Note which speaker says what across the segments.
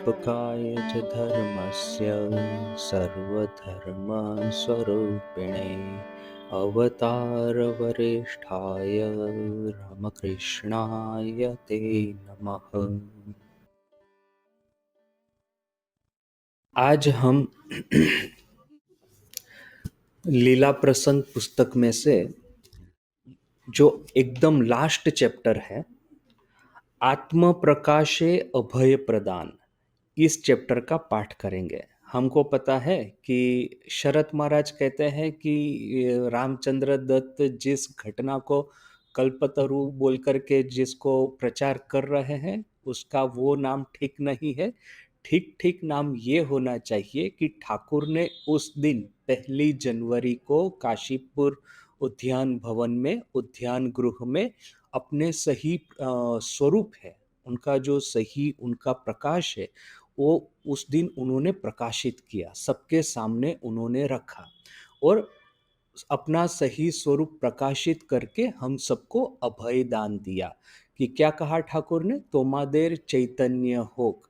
Speaker 1: संस्थापकाय च धर्मस्य सर्वधर्मस्वरूपिणे अवतारवरिष्ठाय रामकृष्णाय ते नमः। आज हम लीला प्रसंग पुस्तक में से जो एकदम लास्ट चैप्टर है, आत्म प्रकाशे अभय प्रदान, इस चैप्टर का पाठ करेंगे। हमको पता है कि शरत महाराज कहते हैं कि रामचंद्र दत्त जिस घटना को कल्पतरु बोल करके जिसको प्रचार कर रहे हैं, उसका वो नाम ठीक नहीं है। ठीक ठीक नाम ये होना चाहिए कि ठाकुर ने उस दिन 1 जनवरी को काशीपुर उद्यान भवन में, उद्यान गृह में अपने सही स्वरूप है, उनका जो सही उनका प्रकाश है, वो उस दिन उन्होंने प्रकाशित किया, सबके सामने उन्होंने रखा और अपना सही स्वरूप प्रकाशित करके हम सबको अभय दान दिया। कि क्या कहा ठाकुर ने, तोमादेर चैतन्य होक।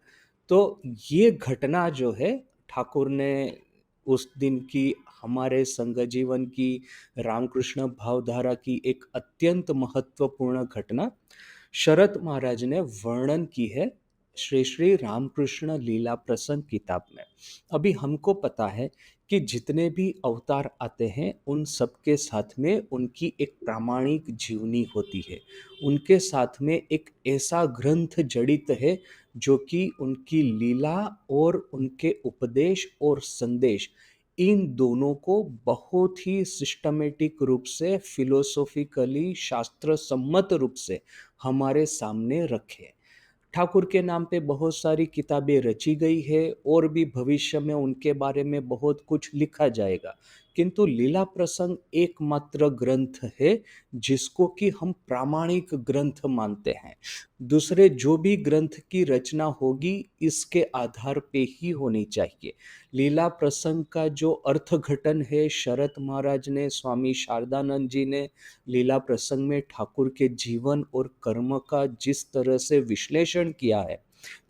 Speaker 1: तो ये घटना जो है, ठाकुर ने उस दिन की, हमारे संघ जीवन की, रामकृष्ण भावधारा की एक अत्यंत महत्वपूर्ण घटना शरत महाराज ने वर्णन की है श्री श्री रामकृष्ण लीला प्रसंग किताब में। अभी हमको पता है कि जितने भी अवतार आते हैं, उन सबके साथ में उनकी एक प्रामाणिक जीवनी होती है, उनके साथ में एक ऐसा ग्रंथ जड़ित है जो कि उनकी लीला और उनके उपदेश और संदेश, इन दोनों को बहुत ही सिस्टमेटिक रूप से, फिलोसॉफिकली, शास्त्र सम्मत रूप से हमारे सामने रखे। ठाकुर के नाम पे बहुत सारी किताबें रची गई है और भी भविष्य में उनके बारे में बहुत कुछ लिखा जाएगा, किंतु लीला प्रसंग एकमात्र ग्रंथ है जिसको कि हम प्रामाणिक ग्रंथ मानते हैं। दूसरे जो भी ग्रंथ की रचना होगी, इसके आधार पे ही होनी चाहिए। लीला प्रसंग का जो अर्थघटन है, शरत महाराज ने, स्वामी शारदानंद जी ने लीला प्रसंग में ठाकुर के जीवन और कर्म का जिस तरह से विश्लेषण किया है,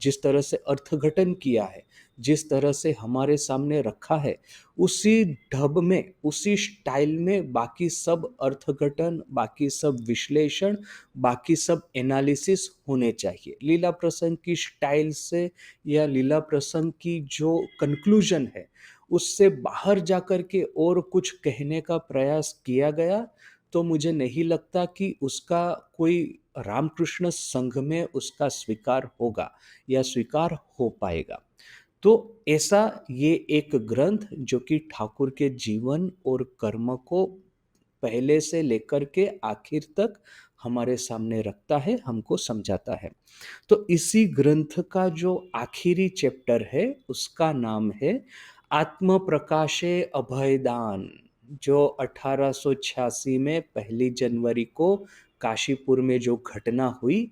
Speaker 1: जिस तरह से अर्थघटन किया है, जिस तरह से हमारे सामने रखा है, उसी ढब में, उसी स्टाइल में बाकी सब अर्थघटन, बाकी सब विश्लेषण, बाकी सब एनालिसिस होने चाहिए। लीला प्रसंग की स्टाइल से या लीला प्रसंग की जो कंक्लूजन है, उससे बाहर जाकर के और कुछ कहने का प्रयास किया गया तो मुझे नहीं लगता कि उसका कोई रामकृष्ण संघ में उसका स्वीकार होगा या स्वीकार हो पाएगा। तो ऐसा ये एक ग्रंथ जो कि ठाकुर के जीवन और कर्म को पहले से लेकर के आखिर तक हमारे सामने रखता है, हमको समझाता है। तो इसी ग्रंथ का जो आखिरी चैप्टर है, उसका नाम है आत्म प्रकाशे अभयदान, जो 1886 में 1 जनवरी को काशीपुर में जो घटना हुई,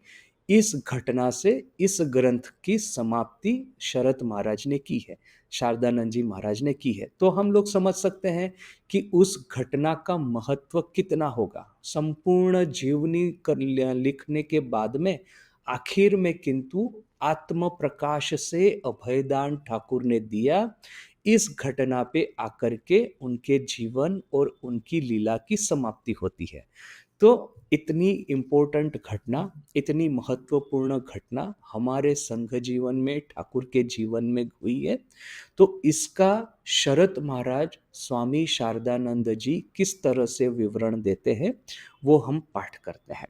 Speaker 1: इस घटना से इस ग्रंथ की समाप्ति शरत महाराज ने की है, शारदानंद जी महाराज ने की है। तो हम लोग समझ सकते हैं कि उस घटना का महत्व कितना होगा। संपूर्ण जीवनी लिखने के बाद में आखिर में किंतु आत्म प्रकाश से अभयदान ठाकुर ने दिया। इस घटना पे आकर के उनके जीवन और उनकी लीला की समाप्ति होती है। तो इतनी इम्पोर्टेंट घटना, इतनी महत्वपूर्ण घटना हमारे संघ जीवन में, ठाकुर के जीवन में हुई है। तो इसका शरत महाराज, स्वामी शारदानंद जी किस तरह से विवरण देते हैं, वो हम पाठ करते हैं।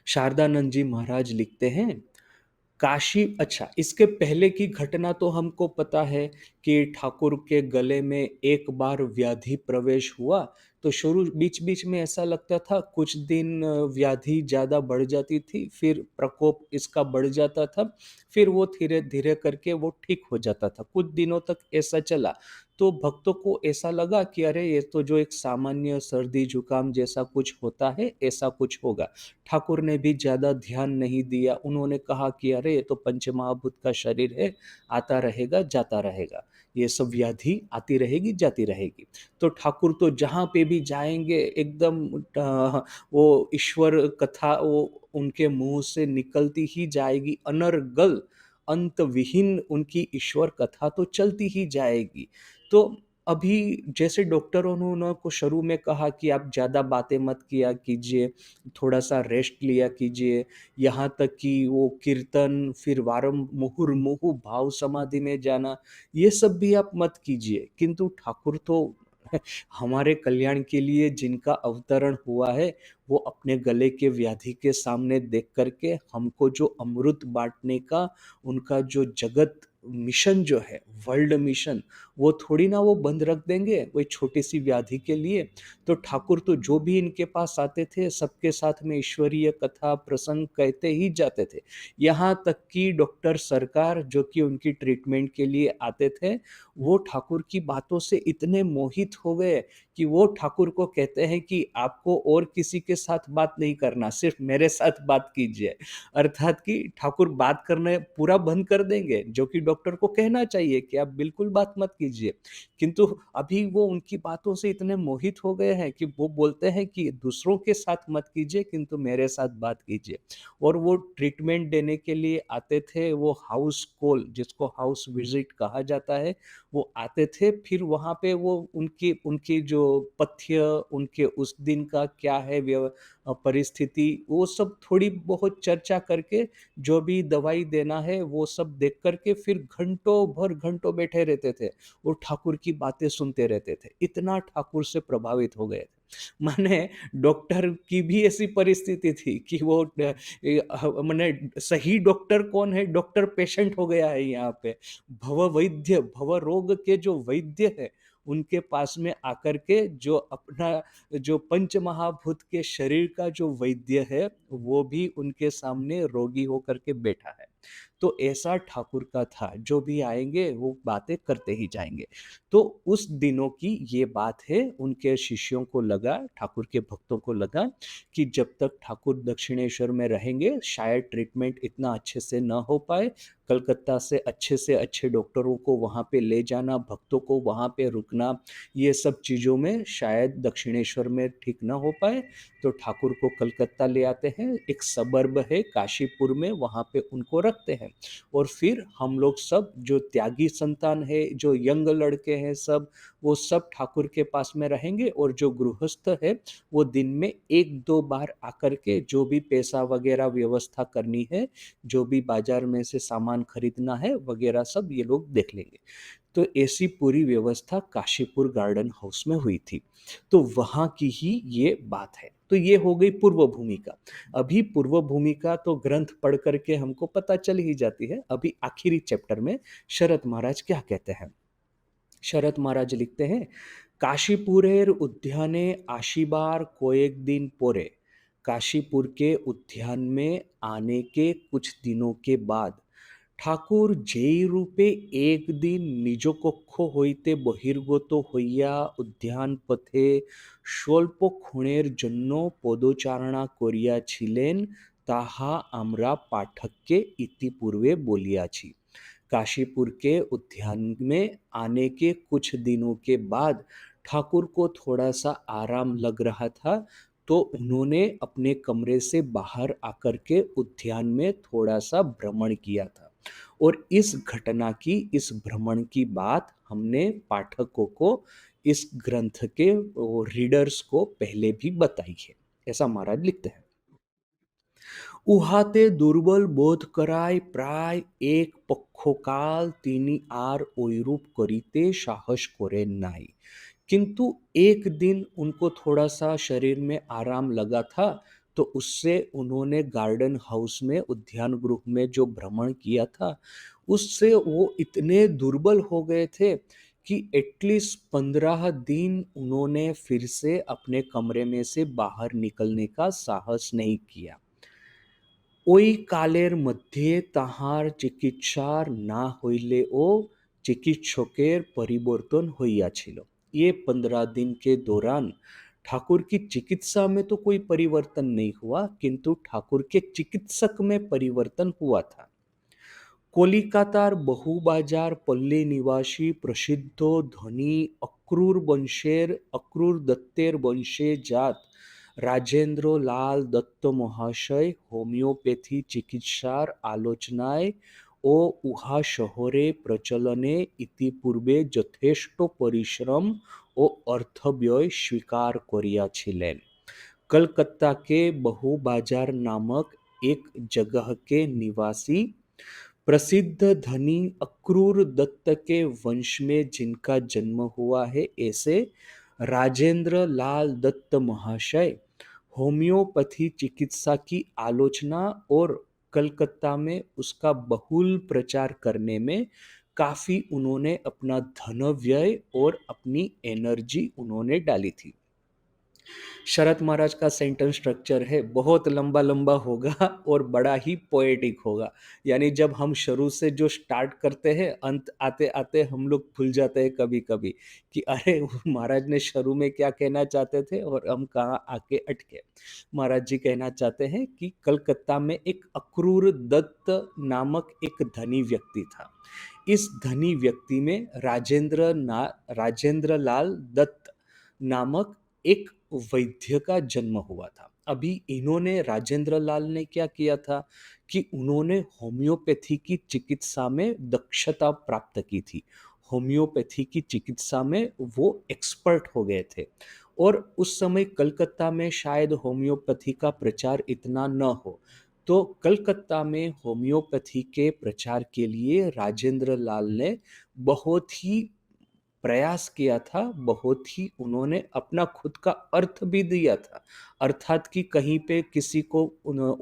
Speaker 1: शारदानंद जी महाराज लिखते हैं, काशी, अच्छा इसके पहले की घटना तो हमको पता है कि ठाकुर के गले में एक बार व्याधि प्रवेश हुआ, तो शुरू बीच बीच में ऐसा लगता था, कुछ दिन व्याधि ज़्यादा बढ़ जाती थी, फिर प्रकोप इसका बढ़ जाता था, फिर वो धीरे धीरे करके वो ठीक हो जाता था। कुछ दिनों तक ऐसा चला, तो भक्तों को ऐसा लगा कि अरे ये तो जो एक सामान्य सर्दी जुकाम जैसा कुछ होता है, ऐसा कुछ होगा। ठाकुर ने भी ज़्यादा ध्यान नहीं दिया, उन्होंने कहा कि अरे ये तो पंचमहाभूत का शरीर है, आता रहेगा जाता रहेगा, ये सब व्याधि आती रहेगी जाती रहेगी। तो ठाकुर तो जहाँ पे भी जाएंगे एकदम वो ईश्वर कथा वो उनके मुंह से निकलती ही जाएगी, अनर्गल अंत विहीन उनकी ईश्वर कथा तो चलती ही जाएगी। तो अभी जैसे डॉक्टरों ने उनको शुरू में कहा कि आप ज़्यादा बातें मत किया कीजिए, थोड़ा-सा रेस्ट लिया कीजिए, यहाँ तक कि वो कीर्तन, फिर मुहुर्मुहु भाव समाधि में जाना, ये सब भी आप मत कीजिए। किंतु ठाकुर तो हमारे कल्याण के लिए जिनका अवतरण हुआ है, वो अपने गले के व्याधि के सामने देख कर के हमको जो अमृत बाँटने का उनका जो जगत मिशन जो है, वर्ल्ड मिशन, वो थोड़ी ना वो बंद रख देंगे, कोई छोटी-सी व्याधि के लिए। तो ठाकुर तो जो भी इनके पास आते थे, सबके साथ में ईश्वरीय कथा, प्रसंग कहते ही जाते थे। यहाँ तक कि डॉक्टर सरकार जो कि उनकी ट्रीटमेंट के लिए आते थे, वो ठाकुर की बातों से इतने मोहित हो गए कि वो ठाकुर को कहते हैं कि आपको और किसी के साथ बात नहीं करना, सिर्फ मेरे साथ बात कीजिए। अर्थात कि ठाकुर बात करना पूरा बंद कर देंगे, जो कि डॉक्टर को कहना चाहिए कि आप बिल्कुल बात मत कीजिए। किंतु अभी वो उनकी बातों से इतने मोहित हो गए हैं कि वो बोलते हैं कि दूसरों के साथ मत कीजिए, किंतु मेरे साथ बात कीजिए। और वो ट्रीटमेंट देने के लिए आते थे, वो हाउस कॉल जिसको हाउस विजिट कहा जाता है, वो आते थे, फिर वहाँ पे वो उनकी उनकी जो पथ्य, उनके उस दिन का क्या है परिस्थिति, वो सब थोड़ी बहुत चर्चा करके जो भी दवाई देना है वो सब देख कर के फिर घंटों बैठे रहते थे और ठाकुर की बातें सुनते रहते थे। इतना ठाकुर से प्रभावित हो गए थे। माने डॉक्टर की भी ऐसी परिस्थिति थी कि वो माने सही डॉक्टर कौन है? डॉक्टर पेशेंट हो गया है यहाँ पे। भववैद्य, भव रोग के जो वैद्य है, उनके पास में आकर के जो अपना जो पंच महाभूत के शरीर का जो वैद्य है, वो भी उनके सामने रोगी होकर के बैठा है। तो ऐसा ठाकुर का था, जो भी आएँगे वो बातें करते ही जाएँगे। तो उस दिनों की ये बात है, उनके शिष्यों को लगा, ठाकुर के भक्तों को लगा कि जब तक ठाकुर दक्षिणेश्वर में रहेंगे, शायद ट्रीटमेंट इतना अच्छे से न हो पाए। कलकत्ता से अच्छे डॉक्टरों को वहाँ पे ले जाना, भक्तों को वहाँ पे रुकना, ये सब चीज़ों में शायद दक्षिणेश्वर में ठीक ना हो पाए, तो ठाकुर को कलकत्ता ले आते हैं। एक सबर्ब है काशीपुर में, वहाँ पे उनको रखते हैं। और फिर हम लोग सब जो त्यागी संतान है, जो यंग लड़के हैं सब, वो सब ठाकुर के पास में रहेंगे और जो गृहस्थ है, वो दिन में 1-2 बार आकर के जो भी पैसा वगैरह व्यवस्था करनी है, जो भी बाज़ार में से सामान खरीदना है वगैरह सब ये लोग देख लेंगे। तो ऐसी पूरी व्यवस्था काशीपुर गार्डन हाउस में हुई थी। तो वहाँ की ही ये बात है। तो ये हो गई पूर्व भूमिका। अभी पूर्व भूमिका तो ग्रंथ पढ़ कर के हमको पता चल ही जाती है। अभी आखिरी चैप्टर में शरत महाराज क्या कहते हैं? शरत महाराज लिखते हैं, काशीपुरेर उद्याने आशिबार कोएक दिन पोरे। काशीपुर के उद्यान में आने के कुछ दिनों के बाद ঠাকুর যেই রূপে একদিন নিজ কক্ষ হইতে বহির্গত হইয়া উদ্যান পথে স্বল্পক্ষণের জন্য পদচারণা করিয়াছিলেন, তাহা আমরা পাঠককে ইতিপূর্বে बलियाছি। काशीपुर के उद्यान में आने के कुछ दिनों के बाद ठाकुर को थोड़ा सा आराम लग रहा था, तो उन्होंने अपने कमरे से बाहर आकर के उद्यान में थोड़ा सा भ्रमण किया था। और इस घटना की, इस भ्रमण की बात हमने पाठकों को, इस ग्रंथ के रीडर्स को पहले भी बताई है। ऐसा महाराज लिखते हैं। উহাতে দুর্বল বোধ করায় প্রায় এক পক্ষকাল তিনি আর ঐরূপ করিতে साहस করেন নাই। किंतु एक दिन उनको थोड़ा सा शरीर में आराम लगा था, तो उससे उन्होंने गार्डन हाउस में, उद्यान गृह में जो भ्रमण किया था, उससे वो इतने दुर्बल हो गए थे कि एटलीस्ट 15 दिन उन्होंने फिर से अपने कमरे में से बाहर निकलने का साहस नहीं किया। ওই কালের মধ্যে তাহার চিকিৎসার না হইলেও চিকিৎসকের परिवर्तन হইয়াছিল। ये 15 दिन के दौरान ठाकुर की चिकित्सा में तो कोई परिवर्तन नहीं हुआ, किंतु ठाकुर के चिकित्सक में परिवर्तन हुआ था। কলিকাতার বহুবাজার পল্লী নিবাসী প্রসিদ্ধ ধনী অক্রূর দত্তের বংশে জাত রাজেন্দ্র লাল দত্ত মহাশয় হোমিওপ্যাথি চিকিৎসার আলোচনায় ও উহা শহরে প্রচলনে ইতিপূর্বে যথেষ্ট परिश्रम ও অর্থব্যয় স্বীকার করিয়াছিলেন। कलकत्ता के बहु बाजार नामक एक जगह के निवासी प्रसिद्ध धनी अक्रूर दत्त के वंश में जिनका जन्म हुआ है, ऐसे राजेंद्र लाल दत्त महाशय होम्योपैथी चिकित्सा की आलोचना और कलकत्ता में उसका बहुल प्रचार करने में काफी उन्होंने अपना धन व्यय और अपनी एनर्जी उन्होंने डाली थी। शरत महाराज का सेंटेंस स्ट्रक्चर है, बहुत लंबा लंबा होगा और बड़ा ही पोएटिक होगा। यानी जब हम शुरू से जो स्टार्ट करते हैं, अंत आते आते हम लोग भूल जाते हैं कभी कभी कि अरे महाराज ने शुरू में क्या कहना चाहते थे और हम कहाँ आके अटके। महाराज जी कहना चाहते हैं कि कलकत्ता में एक अक्रूर दत्त नामक एक धनी व्यक्ति था। इस धनी व्यक्ति में राजेंद्र लाल दत्त नामक एक वैद्य का जन्म हुआ था। अभी इन्होंने राजेंद्र लाल ने क्या किया था कि उन्होंने होम्योपैथी की चिकित्सा में दक्षता प्राप्त की थी। होम्योपैथी की चिकित्सा में वो एक्सपर्ट हो गए थे और उस समय कलकत्ता में शायद होम्योपैथी का प्रचार इतना न हो, तो कलकत्ता में होम्योपैथी के प्रचार के लिए राजेंद्र लाल ने बहुत ही प्रयास किया था, बहुत ही उन्होंने अपना खुद का अर्थ भी दिया था। अर्थात कि कहीं पे किसी को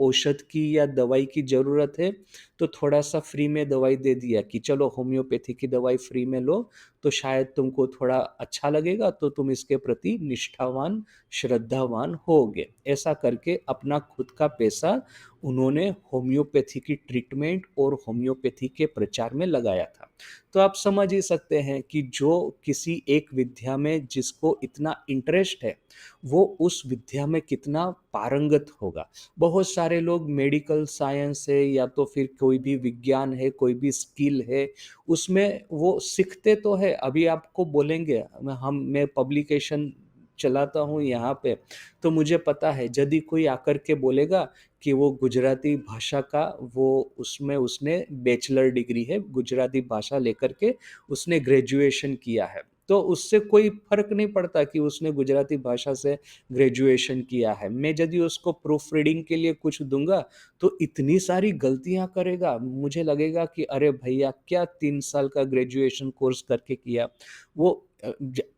Speaker 1: औषध की या दवाई की ज़रूरत है, तो थोड़ा-सा फ्री में दवाई दे दिया कि चलो होम्योपैथी की दवाई फ्री में लो, तो शायद तुमको थोड़ा अच्छा लगेगा, तो तुम इसके प्रति निष्ठावान, श्रद्धावान होगे। ऐसा करके अपना खुद का पैसा उन्होंने होम्योपैथी की ट्रीटमेंट और होम्योपैथी के प्रचार में लगाया था। तो आप समझ ही सकते हैं कि जो किसी एक विद्या में जिसको इतना इंटरेस्ट है, वो उस विद्या में कितना पारंगत होगा। बहुत सारे लोग मेडिकल साइंस है या तो फिर कोई भी विज्ञान है, कोई भी स्किल है, उसमें वो सीखते तो है। अभी आपको बोलेंगे, मैं पब्लिकेशन चलाता हूँ यहाँ पे, तो मुझे पता है यदि कोई आकर के बोलेगा कि वो गुजराती भाषा का वो उसमें उसने बैचलर डिग्री है, गुजराती भाषा लेकर के उसने ग्रेजुएशन किया है, तो उससे कोई फ़र्क नहीं पड़ता कि उसने गुजराती भाषा से ग्रेजुएशन किया है। मैं यदि उसको प्रूफ रीडिंग के लिए कुछ दूँगा, तो इतनी सारी गलतियाँ करेगा, मुझे लगेगा कि अरे भैया क्या 3 साल का ग्रेजुएशन कोर्स करके किया। वो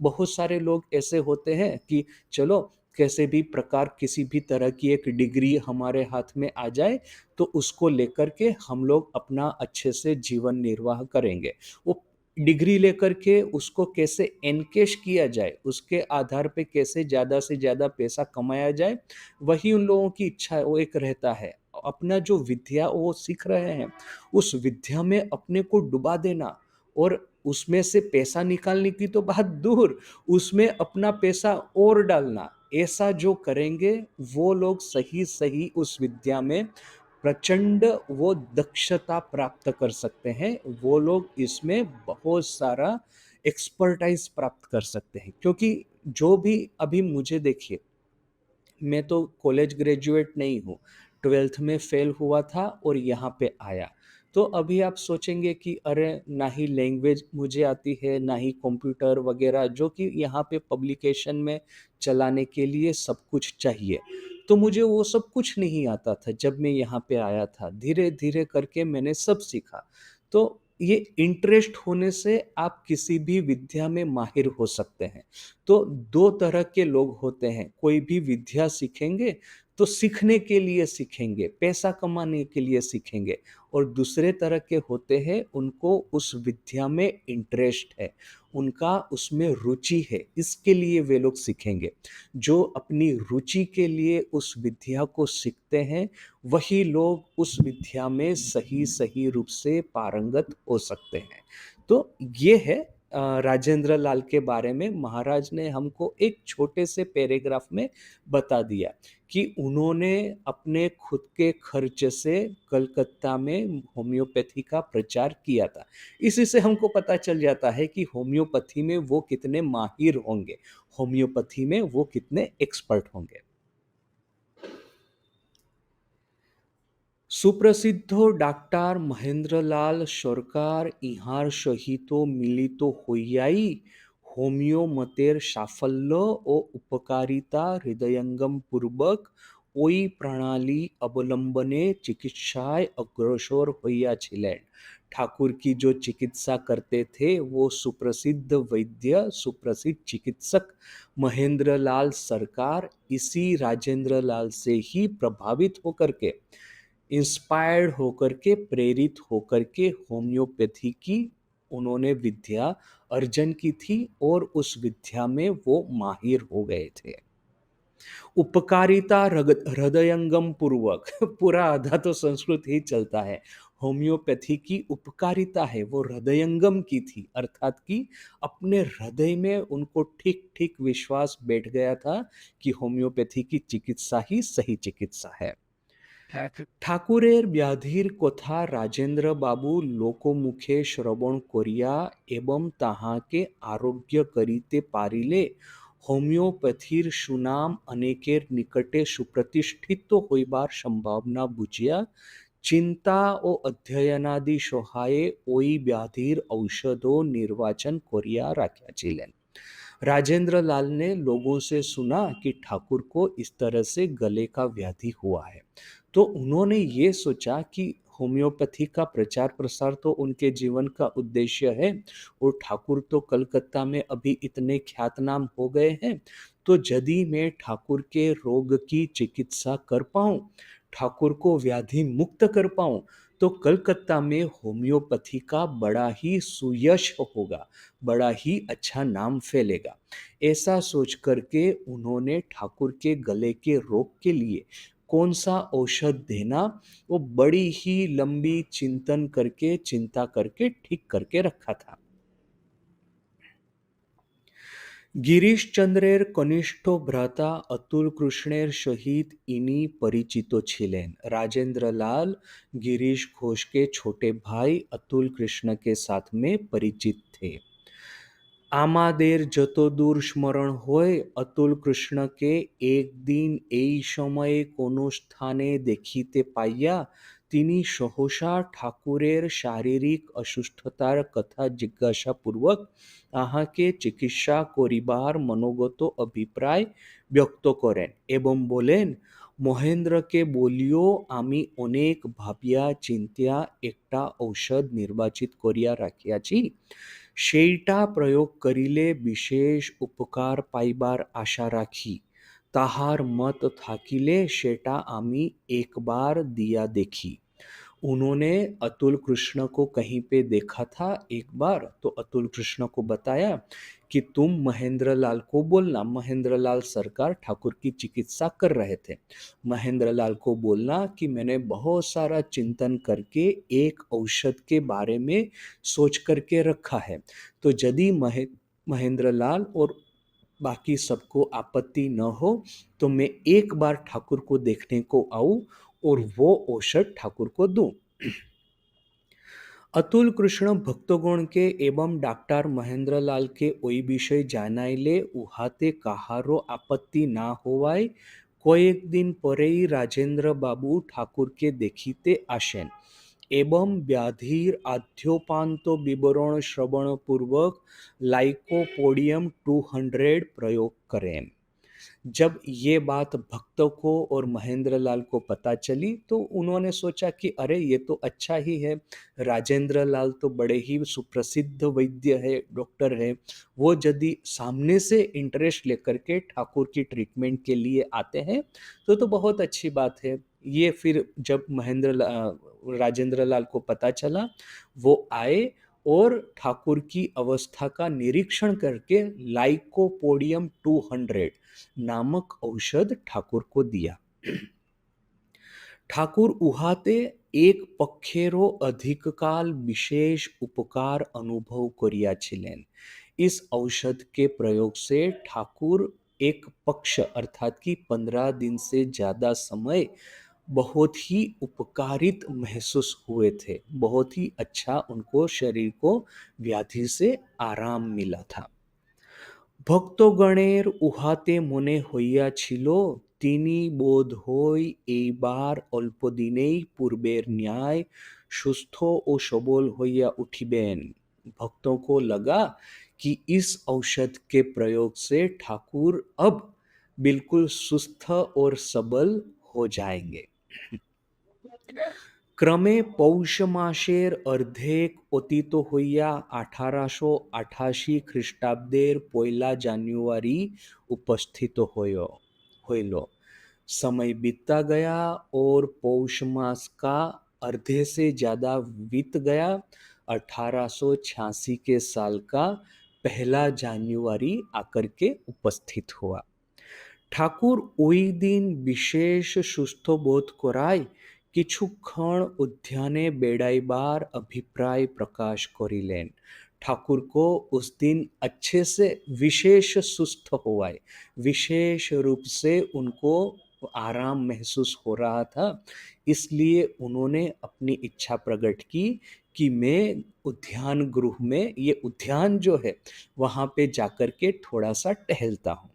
Speaker 1: बहुत सारे लोग ऐसे होते हैं कि चलो कैसे भी प्रकार किसी भी तरह की एक डिग्री हमारे हाथ में आ जाए, तो उसको लेकर के हम लोग अपना अच्छे से जीवन निर्वाह करेंगे। वो डिग्री लेकर के उसको कैसे एनकेश किया जाए, उसके आधार पे कैसे ज़्यादा से ज़्यादा पैसा कमाया जाए, वही उन लोगों की इच्छा वो एक रहता है। अपना जो विद्या वो सीख रहे हैं, उस विद्या में अपने को डुबा देना और उसमें से पैसा निकालने की तो बात दूर, उसमें अपना पैसा और डालना, ऐसा जो करेंगे वो लोग सही-सही उस विद्या में प्रचंड वो दक्षता प्राप्त कर सकते हैं। वो लोग इसमें बहुत सारा एक्सपर्टाइज़ प्राप्त कर सकते हैं। क्योंकि जो भी अभी मुझे देखिए, मैं तो कॉलेज ग्रेजुएट नहीं हूँ, 12th में फ़ेल हुआ था और यहाँ पे आया। तो अभी आप सोचेंगे कि अरे! ना ही लैंग्वेज मुझे आती है, ना ही कंप्यूटर वग़ैरह जो कि यहाँ पे पब्लिकेशन में चलाने के लिए सब कुछ चाहिए। तो मुझे वो सब कुछ नहीं आता था जब मैं यहाँ पे आया था। धीरे-धीरे करके मैंने सब सीखा। तो ये इंटरेस्ट होने से आप किसी भी विद्या में माहिर हो सकते हैं। तो 2 तरह के लोग होते हैं, कोई भी विद्या सीखेंगे तो सीखने के लिए सीखेंगे, पैसा कमाने के लिए सीखेंगे और दूसरे तरह के होते हैं उनको उस विद्या में इंटरेस्ट है, उनका उसमें रुचि है, इसके लिए वे लोग सीखेंगे। जो अपनी रुचि के लिए उस विद्या को सीखते हैं, वही लोग उस विद्या में सही-सही रूप से पारंगत हो सकते हैं। तो ये है राजेंद्र लाल के बारे में महाराज ने हमको एक छोटे से पैराग्राफ में बता दिया कि उन्होंने अपने खुद के खर्च से कलकत्ता में होम्योपैथी का प्रचार किया था। इसी से हमको पता चल जाता है कि होम्योपैथी में वो कितने माहिर होंगे, होम्योपैथी में वो कितने एक्सपर्ट होंगे। সুপ্রসিদ্ধ ডাক্তার মহেন্দ্রলাল সরকার ইহার সহিত মিলিত হইয়াই হোমিও মতের সাফল্য ও উপকারিতা হৃদয়ঙ্গম পূর্বক ওই प्रणाली अवलंबने चिकित्साय अग्रसर হইয়াছিলেন। ठाकुर की जो चिकित्सा करते थे वो सुप्रसिद्ध वैद्य सुप्रसिद्ध चिकित्सक महेंद्रलाल सरकार इसी राजेंद्र लाल से ही प्रभावित होकर के इंस्पायर्ड होकर के प्रेरित होकर के होम्योपैथी की उन्होंने विद्या अर्जन की थी और उस विद्या में वो माहिर हो गए थे। उपकारिता हृदयंगम पूर्वक पूरा आधा तो संस्कृत ही चलता है। होम्योपैथी की उपकारिता है वो हृदयंगम की थी, अर्थात कि अपने हृदय में उनको ठीक ठीक विश्वास बैठ गया था कि होम्योपैथी की चिकित्सा ही सही चिकित्सा है। ঠাকুরের ব্যাধির কথা রাজেন্দ্র বাবু লোকমুখে শ্রবণ করিয়া এবং তাহাকে আরোগ্য করিতে পারিলে হোমিওপ্যাথির সুনাম অনেকের নিকটে সুপ্রতিষ্ঠিত হইবার সম্ভাবনা বুঝিয়া চিন্তা ও অধ্যয়নাদি সহায়ে ওই ব্যাধির ঔষধ নির্বাচন করিয়া রাখিয়াছিলেন। राजेंद्र लाल ने लोगों से सुना कि ठाकुर को इस तरह से गले का व्याधि हुआ है, तो उन्होंने ये सोचा कि होम्योपैथी का प्रचार प्रसार तो उनके जीवन का उद्देश्य है और ठाकुर तो कलकत्ता में अभी इतने ख्यातनाम हो गए हैं, तो यदि मैं ठाकुर के रोग की चिकित्सा कर पाऊं, ठाकुर को व्याधि मुक्त कर पाऊं, तो कलकत्ता में होम्योपैथी का बड़ा ही सुयश होगा, बड़ा ही अच्छा नाम फैलेगा। ऐसा सोच करके उन्होंने ठाकुर के गले के रोग के लिए कौन सा औषध देना वो बड़ी ही लंबी चिंतन करके चिंता करके ठीक करके रखा था। গিরিশচন্দ্রের কনিষ্ঠ ভ্রাতা अतुल कृष्णेर सहित इन्हीं परिचित छिलेन। राजेंद्र लाल गिरीश घोष के छोटे भाई अतुल कृष्ण के साथ में परिचित थे। আমাদের যতদূর স্মরণ হয় অতুল কৃষ্ণকে একদিন এই সময়ে কোনো স্থানে দেখিতে পাইয়া তিনি সহসা ঠাকুরের শারীরিক অসুস্থতার কথা জিজ্ঞাসা পূর্বক তাহাকে চিকিৎসা করিবার মনোগত অভিপ্রায় ব্যক্ত করেন এবং বলেন, মহেন্দ্রকে বলিও আমি অনেক ভাবিয়া চিন্তিয়া একটা ঔষধ নির্বাচিত করিয়া রাখিয়াছি, সেইটা প্রয়োগ করিলে বিশেষ উপকার পাইবার আশা রাখি, তাহার মত থাকিলে সেটা আমি একবার দিয়া দেখি। उन्होंने अतुल कृष्ण को कहीं पे देखा था एक बार, तो अतुल कृष्ण को बताया कि तुम महेंद्र लाल को बोलना, महेंद्र लाल सरकार ठाकुर की चिकित्सा कर रहे थे, महेंद्र लाल को बोलना कि मैंने बहुत सारा चिंतन करके एक औषध के बारे में सोच करके रखा है, तो यदि महेंद्र लाल और बाकी सबको आपत्ति न हो तो मैं एक बार ठाकुर को देखने को आऊं और वो औषध ठाकुर को दूं। अतुल कृष्ण भक्तगण के एवं डॉक्टर महेंद्र लाल के ओई विषय जानाइले उहाते काहारो आपत्ति ना होवाय कয়েক दिन परेई राजेंद्र बाबू ठाकुर के देखिते आसेन एवं व्याधिर आद्योपांत विवरण श्रवण पूर्वक लाइकोपोडियम 200 प्रयोग करें। जब ये बात भक्तों को और महेंद्र लाल को पता चली तो उन्होंने सोचा कि अरे ये तो अच्छा ही है, राजेंद्र लाल तो बड़े ही सुप्रसिद्ध वैद्य है, डॉक्टर है, वो यदि सामने से इंटरेस्ट लेकर के ठाकुर की ट्रीटमेंट के लिए आते हैं तो बहुत अच्छी बात है। ये फिर जब राजेंद्र लाल को पता चला, वो आए और ठाकुर की अवस्था का निरीक्षण करके लाइकोपोडियम 200 नामक औषध ठाकुर को दिया। ठाकुर उहाते एक पक्षेरो अधिक काल विशेष उपकार अनुभव करियाछिलेन। इस औषध के प्रयोग से ठाकुर एक पक्ष अर्थात कि 15 दिन से ज्यादा समय बहुत ही उपकारित महसूस हुए थे, बहुत ही अच्छा उनको शरीर को व्याधि से आराम मिला था। भक्तगणेर उहाते मने हইয়াছিল তিনি বোধ হয় এইবার অল্পদিনেই পূর্বের ন্যায় সুস্থ ও सबल হইয়া उठिबेन। भक्तों को लगा कि इस औषध के प्रयोग से ठाकुर अब बिल्कुल सुस्थ और सबल हो जाएंगे। ক্রমে পৌষ মাসের অর্ধেক অতীত হইয়া 1888 খ্রিস্টাব্দের পয়লা জানুয়ারি उपस्थित হইল। समय बीतता गया और पौष मास का अर्धे से ज्यादा बीत गया। 1886 के साल का पहला জানুয়ারি आकर के उपस्थित हुआ। ঠাকুর ওই দিন বিশেষ সুস্থ বোধ করায় কিছুক্ষণ উদ্যানে বেড়াইবার अभिप्राय प्रकाश करिलेन। ठाकुर को उस दिन अच्छे से विशेष सुस्त हुआ, विशेष रूप से उनको आराम महसूस हो रहा था, इसलिए उन्होंने अपनी इच्छा प्रकट की कि मैं उद्यान गृह में, ये उद्यान जो है वहाँ पे जाकर के थोड़ा सा टहलता हूँ।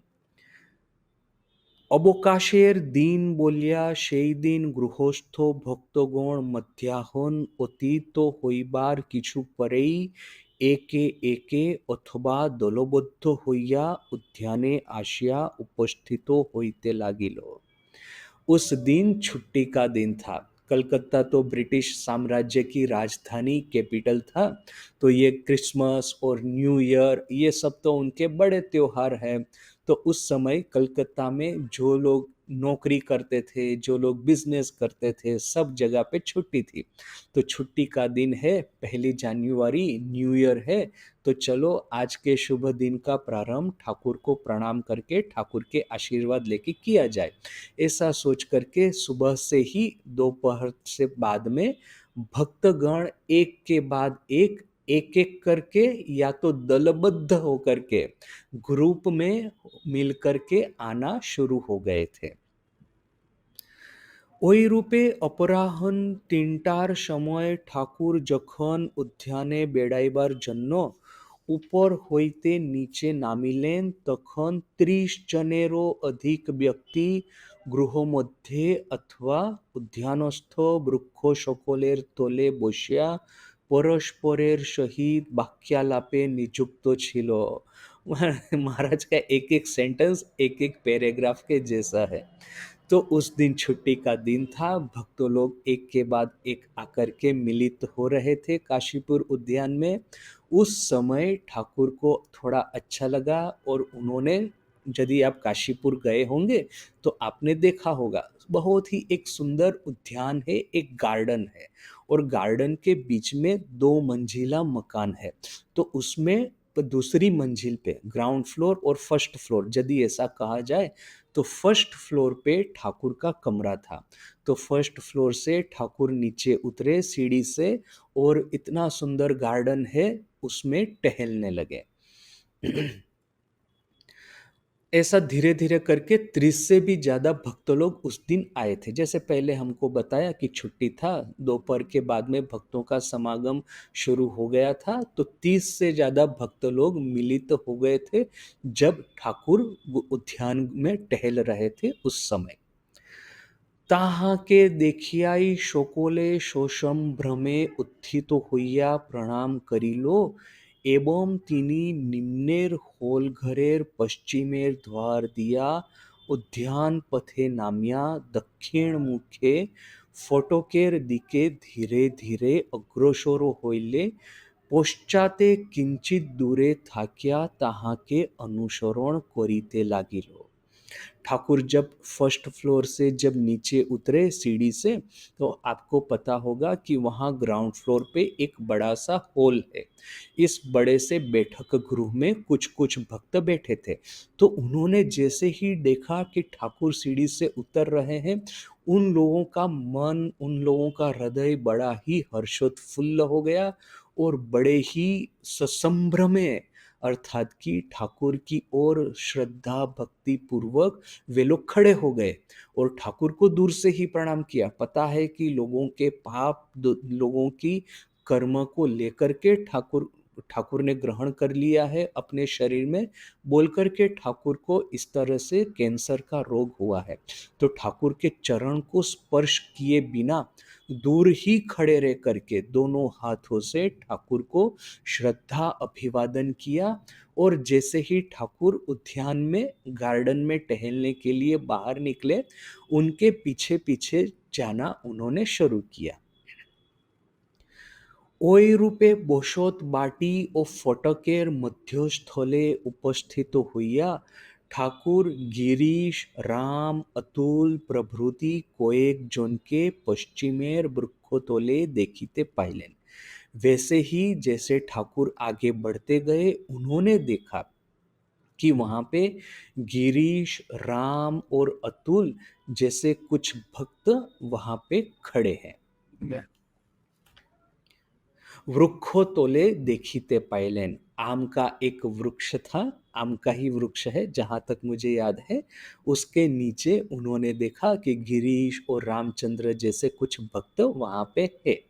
Speaker 1: অবকাশের দিন বলিয়া সেই দিন গৃহস্থ ভক্তগণ মধ্যাহ্ন অতীত হইবার কিছু পরেই একে একে অথবা দলবদ্ধ হইয়া উদ্যানে আসিয়া উপস্থিত হইতে লাগিল। उस दिन छुट्टी का दिन था। कलकत्ता तो ब्रिटिश साम्राज्य की राजधानी कैपिटल था, तो ये क्रिसमस और न्यू ईयर ये सब तो उनके बड़े त्योहार हैं। तो उस समय कलकत्ता में जो लोग नौकरी करते थे, जो लोग बिजनेस करते थे, सब जगह पे छुट्टी थी। तो छुट्टी का दिन है, 1 जनवरी न्यू ईयर है, तो चलो आज के शुभ दिन का प्रारंभ ठाकुर को प्रणाम करके ठाकुर के आशीर्वाद लेके किया जाए। ऐसा सोच करके सुबह से ही दोपहर से बाद में भक्तगण एक के बाद एक एक करके या तो दलबद्ध होकर के ग्रुप में मिल करके आना शुरू हो गए थे। ওই রূপে অপরাহ্ন ৩টার সময় ঠাকুর যখন উদ্যানে বেড়াইবার জন্য উপর হইতে নিচে নামিলেন, তখন ৩০ জনেরও অধিক ব্যক্তি গৃহমধ্যে অথবা উদ্যানস্থ বৃক্ষ সকলের তলে বসিয়া परस्परेर सहित वाक्यालापे नियुक्त छिलो। महाराज का एक एक सेंटेंस एक एक पैराग्राफ के जैसा है। तो उस दिन छुट्टी का दिन था, भक्त लोग एक के बाद एक आकर के मिलित हो रहे थे काशीपुर उद्यान में। उस समय ठाकुर को थोड़ा अच्छा लगा और उन्होंने, यदि आप काशीपुर गए होंगे तो आपने देखा होगा, बहुत ही एक सुंदर उद्यान है, एक गार्डन है और गार्डन के बीच में 2 मंजिला मकान है। तो उसमें दूसरी मंजिल पे ग्राउंड फ्लोर और फर्स्ट फ्लोर, यदि ऐसा कहा जाए तो फर्स्ट फ्लोर पे ठाकुर का कमरा था। तो फर्स्ट फ्लोर से ठाकुर नीचे उतरे सीढ़ी से और इतना सुंदर गार्डन है उसमें टहलने लगे। ऐसा धीरे धीरे करके 30 से भी ज़्यादा भक्त लोग उस दिन आए थे। जैसे पहले हमको बताया कि छुट्टी था, दोपहर के बाद में भक्तों का समागम शुरू हो गया था, तो 30 से ज़्यादा भक्त लोग मिलित हो गए थे जब ठाकुर उद्यान में टहल रहे थे उस समय। তাহাকে দেখিয়াই সকলে সসম্ভ্রমে উত্থিত হইয়া প্রণাম করিল এবং তিনি নিম্নের হোল ঘরের পশ্চিমের দ্বার দিয়া উদ্যান পথে নামিয়া দক্ষিণ মুখে ফটকের দিকে ধীরে ধীরে অগ্রসর হইলে পশ্চাতে কিঞ্চিত দূরে থাকিয়া তাহাকে অনুসরণ করিতে লাগিল। ठाकुर जब फर्स्ट फ्लोर से जब नीचे उतरे सीढ़ी से, तो आपको पता होगा कि वहाँ ग्राउंड फ्लोर पे एक बड़ा सा हॉल है। इस बड़े से बैठक गृह में कुछ कुछ भक्त बैठे थे। तो उन्होंने जैसे ही देखा कि ठाकुर सीढ़ी से उतर रहे हैं, उन लोगों का मन, उन लोगों का हृदय बड़ा ही हर्षोत्फुल्ल हो गया और बड़े ही ससंभ्रमे, अर्थात कि ठाकुर की ओर श्रद्धा भक्ति पूर्वक वे लोग खड़े हो गए और ठाकुर को दूर से ही प्रणाम किया। पता है कि लोगों के पाप, लोगों की कर्म को लेकर के ठाकुर ठाकुर ने ग्रहण कर लिया है अपने शरीर में, बोल कर के ठाकुर को इस तरह से कैंसर का रोग हुआ है। तो ठाकुर के चरण को स्पर्श किए बिना दूर ही खड़े रह करके दोनों हाथों से ठाकुर को श्रद्धा अभिवादन किया, और जैसे ही ठाकुर उद्यान में गार्डन में टहलने के लिए बाहर निकले, उनके पीछे पीछे जाना उन्होंने शुरू किया। ওই রূপে বসত বাটি ও ফটকের মধ্যস্থলে উপস্থিত হইয়া ঠাকুর গিরিশ, রাম, অতুল প্রভৃতি কয়েকজনকে পশ্চিমের বৃক্ষতলে দেখিতে पाइलें। वैसे ही जैसे ठाकुर आगे बढ़ते गए, उन्होंने देखा कि वहां पे गिरीश, राम और अतुल जैसे कुछ भक्त वहां पे खड़े हैं। वृक्षो तोले देखिते पाइलेन। आम का एक वृक्ष था, आम का ही वृक्ष है जहां तक मुझे याद है। उसके नीचे उन्होंने देखा कि गिरीश और रामचंद्र जैसे कुछ भक्त वहां पे है।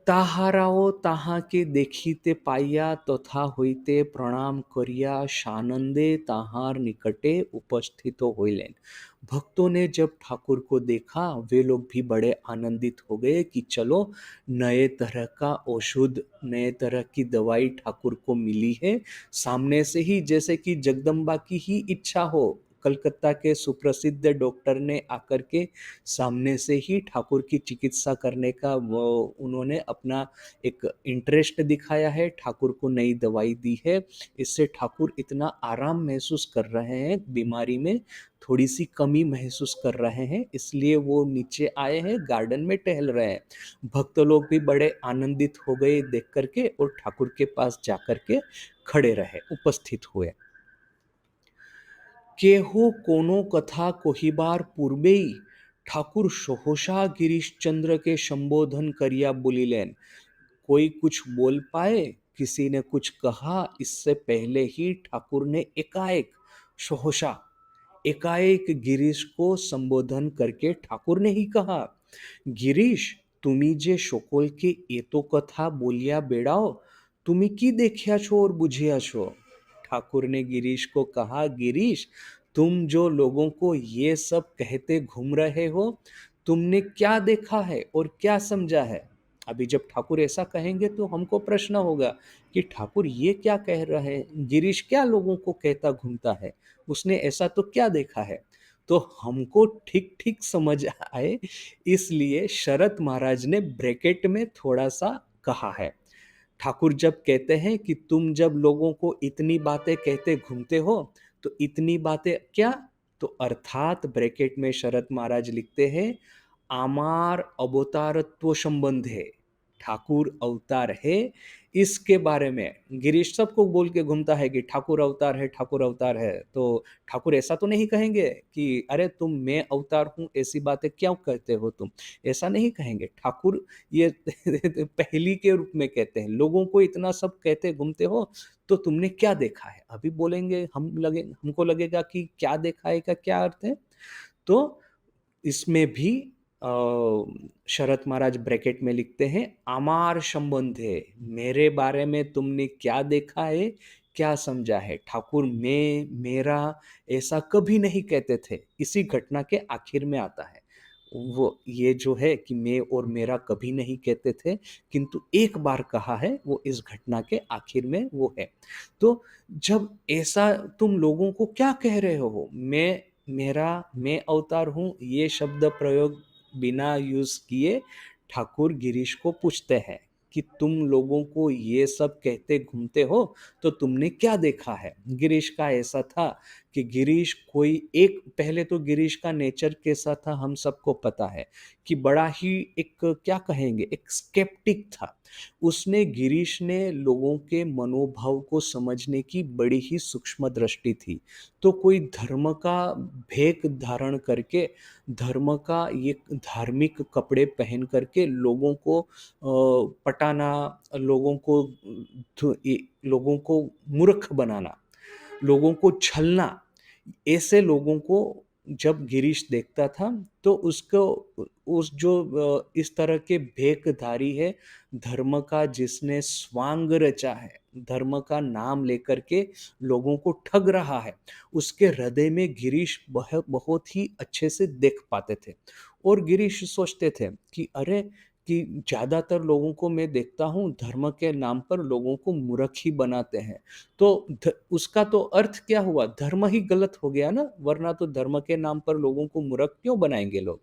Speaker 1: তাহারাও তাহাকে দেখিতে পাইয়া তথা হইতে প্রণাম করিया सानंदे ताहार निकटे उपस्थित होइलेन। भक्तों ने जब ठाकुर को देखा, वे लोग भी बड़े आनंदित हो गए कि चलो, नए तरह का औषध, नए तरह की दवाई ठाकुर को मिली है। सामने से ही, जैसे कि जगदम्बा की ही इच्छा हो, कलकत्ता के सुप्रसिद्ध डॉक्टर ने आकर के सामने से ही ठाकुर की चिकित्सा करने का वो उन्होंने अपना एक इंटरेस्ट दिखाया है, ठाकुर को नई दवाई दी है। इससे ठाकुर इतना आराम महसूस कर रहे हैं, बीमारी में थोड़ी सी कमी महसूस कर रहे हैं, इसलिए वो नीचे आए हैं, गार्डन में टहल रहे हैं। भक्त लोग भी बड़े आनंदित हो गए देख करके, और ठाकुर के पास जाकर के खड़े रहे, उपस्थित हुए। केहू कोनो कथा कहिबार पूर्वेई ठाकुर सहसा गिरीशचंद्र के संबोधन करिया बोलिलेन। कोई कुछ बोल पाए, किसी ने कुछ कहा, इससे पहले ही ठाकुर ने सहसा एकाएक गिरीश को संबोधन करके ठाकुर ने ही कहा, गिरीश, तुमी जे सकलके एतो कथा बोलिया बेड़ाओ, तुमी की देखिया छो और बुझिया छो। ठाकुर ने गिरीश को कहा, गिरीश, तुम जो लोगों को ये सब कहते घूम रहे हो, तुमने क्या देखा है और क्या समझा है। अभी जब ठाकुर ऐसा कहेंगे तो हमको प्रश्न होगा कि ठाकुर ये क्या कह रहे हैं, गिरीश क्या लोगों को कहता घूमता है, उसने ऐसा तो क्या देखा है। तो हमको ठीक ठीक समझ आए, इसलिए शरत महाराज ने ब्रैकेट में थोड़ा सा कहा है। ठाकुर जब कहते हैं कि तुम जब लोगों को इतनी बातें कहते घूमते हो, तो इतनी बातें क्या, तो अर्थात ब्रैकेट में शरत महाराज लिखते हैं, आमार अवतारत्व संबंध है, ठाकुर अवतार है, इसके बारे में। गिरीश सबको बोल के घूमता है कि ठाकुर अवतार है, ठाकुर अवतार है। तो ठाकुर ऐसा तो नहीं कहेंगे कि अरे तुम मैं अवतार हूं, ऐसी बातें क्यों कहते हो तुम, ऐसा नहीं कहेंगे। ठाकुर ये पहली के रूप में कहते हैं, लोगों को इतना सब कहते घूमते हो, तो तुमने क्या देखा है। अभी बोलेंगे हमको लगेगा कि क्या देखा है का क्या अर्थ है। तो इसमें भी अ, शरत महाराज ब्रैकेट में लिखते हैं, आमार संबंध है, मेरे बारे में तुमने क्या देखा है, क्या समझा है। ठाकुर मैं, मेरा ऐसा कभी नहीं कहते थे, इसी घटना के आखिर में आता है। वो ये जो है कि मैं और मेरा कभी नहीं कहते थे, किंतु एक बार कहा है, वो इस घटना के आखिर में वो है। तो जब ऐसा तुम लोगों को क्या कह रहे हो, मैं, मेरा, मैं अवतार हूं, ये शब्द प्रयोग बिना यूज किए ठाकुर गिरीश को पूछते हैं कि तुम लोगों को ये सब कहते घूमते हो, तो तुमने क्या देखा है। गिरीश का ऐसा था कि गिरीश कोई एक, पहले तो गिरीश का नेचर कैसा था हम सबको पता है, कि बड़ा ही एक क्या कहेंगे, एक स्केप्टिक था। उसने, गिरीश ने लोगों के मनोभाव को समझने की बड़ी ही सूक्ष्म दृष्टि थी। तो कोई धर्म का भेक धारण करके, धर्म का ये धार्मिक कपड़े पहन करके लोगों को पटाना, लोगों को लोगों को मूर्ख बनाना, लोगों को छलना, ऐसे लोगों को जब गिरीश देखता था तो उसको उस जो इस तरह के भेखधारी है, धर्म का जिसने स्वांग रचा है, धर्म का नाम लेकर के लोगों को ठग रहा है, उसके हृदय में गिरीश बहुत ही अच्छे से देख पाते थे। और गिरीश सोचते थे कि अरे, कि ज़्यादातर लोगों को मैं देखता हूँ धर्म के नाम पर लोगों को मूर्ख ही बनाते हैं। तो उसका तो अर्थ क्या हुआ? धर्म ही गलत हो गया ना, वरना तो धर्म के नाम पर लोगों को मूर्ख क्यों बनाएँगे लोग?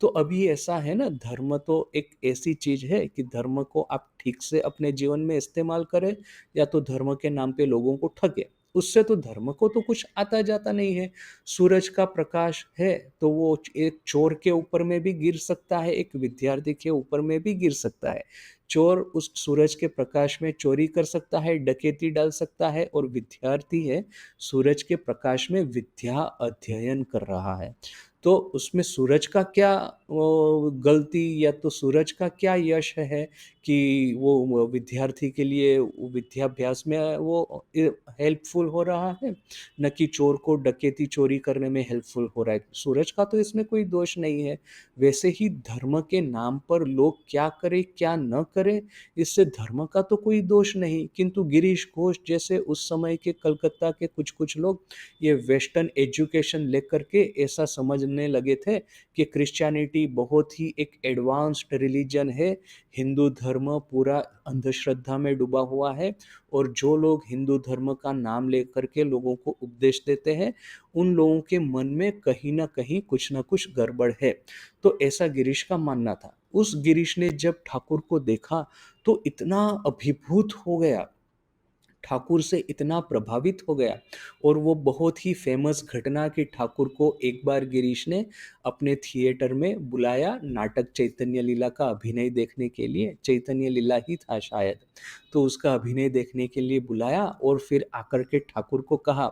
Speaker 1: तो अभी ऐसा है ना, धर्म तो एक ऐसी चीज़ है कि धर्म को आप ठीक से अपने जीवन में इस्तेमाल करें, या तो धर्म के नाम पे लोगों को ठगें। उससे तो धर्म को तो कुछ आता-जाता नहीं है। सूरज का प्रकाश है, तो वो एक चोर के ऊपर में भी गिर सकता है, एक विद्यार्थी के ऊपर में भी गिर सकता है। चोर उस सूरज के प्रकाश में चोरी कर सकता है, डकैती डाल सकता है, और विद्यार्थी है, सूरज के प्रकाश में विद्या अध्ययन कर रहा है। तो उसमें सूरज का क्या गलती, या तो सूरज का क्या यश है कि वो विद्यार्थी के लिए वो विद्याभ्यास में वो हेल्पफुल हो रहा है, न कि चोर को डकैती चोरी करने में हेल्पफुल हो रहा है। सूरज का तो इसमें कोई दोष नहीं है। वैसे ही धर्म के नाम पर लोग क्या करें, क्या न करें, इससे धर्म का तो कोई दोष नहीं। किंतु गिरीश घोष जैसे उस समय के कलकत्ता के कुछ-कुछ लोग ये वेस्टर्न एजुकेशन लेकर के ऐसा समझने लगे थे कि क्रिश्चियनिटी बहुत ही एक एडवांस्ड रिलीजन है, हिंदू धर्म पूरा अंधश्रद्धा में डूबा हुआ है, और जो लोग हिंदू धर्म का नाम लेकर के लोगों को उपदेश देते हैं, उन लोगों के मन में कहीं न कहीं कुछ न कुछ गड़बड़ है। तो ऐसा गिरीश का मानना था। उस गिरीश ने जब ठाकुर को देखा तो इतना अभिभूत हो गया, ठाकुर से इतना प्रभावित हो गया। और वो बहुत ही फेमस घटना कि ठाकुर को एक बार गिरीश ने अपने थिएटर में बुलाया, नाटक चैतन्य लीला का अभिनय देखने के लिए, चैतन्य लीला ही था शायद। तो उसका अभिनय देखने के लिए बुलाया, और फिर आकर के ठाकुर को कहा